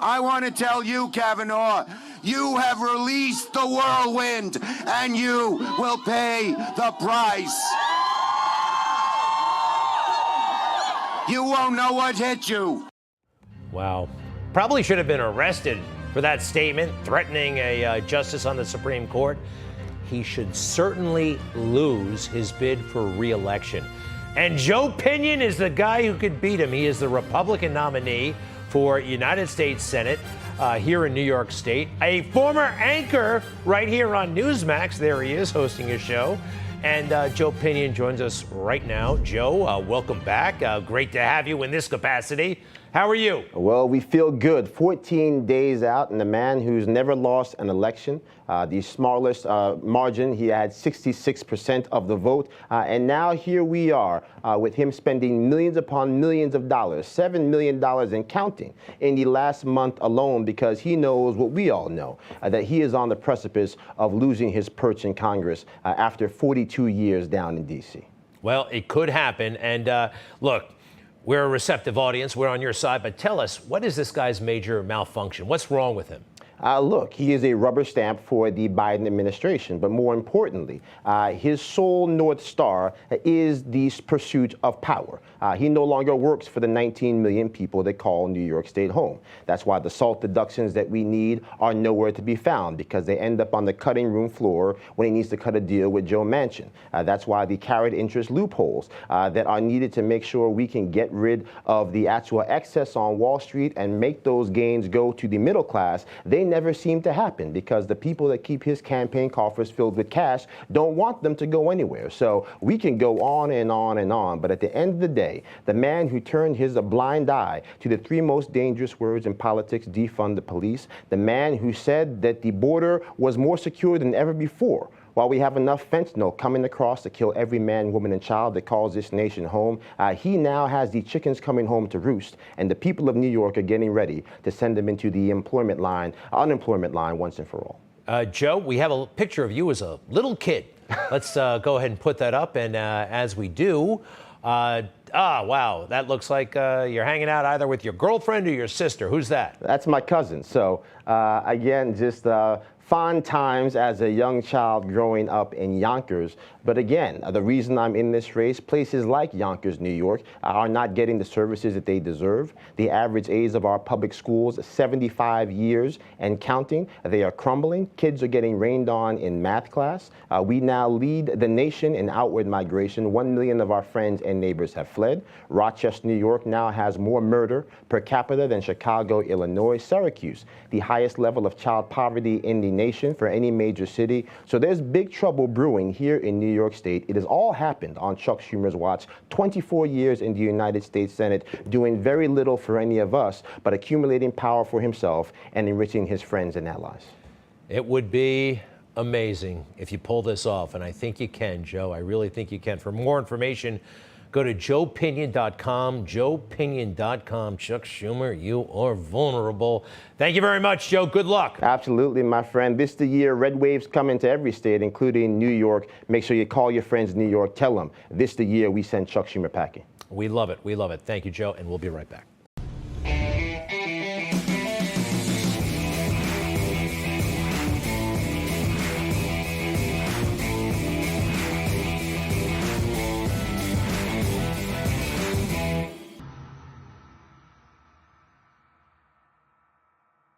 I want to tell you, Kavanaugh, you have released the whirlwind, and you will pay the price. You won't know what hit you. Wow. Probably should have been arrested for that statement, threatening a justice on the Supreme Court. He should certainly lose his bid for re-election. And Joe Pinion is the guy who could beat him. He is the Republican nominee for United States Senate here in New York State. A former anchor right here on Newsmax. There he is hosting a show. And Joe Pinion joins us right now. Joe, welcome back. Great to have you in this capacity. How are you? Well, we feel good. 14 days out, and the man who's never lost an election, the smallest margin, he had 66% of the vote. And now here we are with him spending millions upon millions of dollars, $7 million and counting in the last month alone, because he knows what we all know, that he is on the precipice of losing his perch in Congress after 42 years down in D.C. Well, it could happen. And look, we're a receptive audience. We're on your side. But tell us, what is this guy's major malfunction? What's wrong with him? Look, he is a rubber stamp for the Biden administration, but more importantly, his sole North Star is the pursuit of power. He no longer works for the 19 million people that call New York State home. That's why the SALT deductions that we need are nowhere to be found, because they end up on the cutting room floor when he needs to cut a deal with Joe Manchin. That's why the carried interest loopholes that are needed to make sure we can get rid of the actual excess on Wall Street and make those gains go to the middle class, they never seem to happen, because the people that keep his campaign coffers filled with cash don't want them to go anywhere. So we can go on and on and on, but at the end of the day, the man who turned his blind eye to the three most dangerous words in politics, defund the police, the man who said that the border was more secure than ever before, while we have enough fentanyl coming across to kill every man, woman, and child that calls this nation home, he now has the chickens coming home to roost, and the people of New York are getting ready to send them into the unemployment line once and for all. Joe, we have a picture of you as a little kid. Let's go ahead and put that up. And as we do, wow, that looks like you're hanging out either with your girlfriend or your sister. Who's that? That's my cousin. So again, just fond times as a young child growing up in Yonkers. But again, the reason I'm in this race, places like Yonkers, New York, are not getting the services that they deserve. The average age of our public schools is 75 years and counting. They are crumbling. Kids are getting rained on in math class. We now lead the nation in outward migration. 1 million of our friends and neighbors have fled. Rochester, New York now has more murder per capita than Chicago, Illinois, Syracuse, the highest level of child poverty in the nation for any major city. So there's big trouble brewing here in New York State. It has all happened on Chuck Schumer's watch. 24 years in the United States Senate, doing very little for any of us, but accumulating power for himself and enriching his friends and allies. It would be amazing if you pull this off, and I think you can, Joe. I really think you can. For more information, go to joepinion.com, joepinion.com. Chuck Schumer, you are vulnerable. Thank you very much, Joe. Good luck. Absolutely, my friend. This is the year red waves come into every state, including New York. Make sure you call your friends in New York. Tell them this is the year we send Chuck Schumer packing. We love it. We love it. Thank you, Joe, and we'll be right back.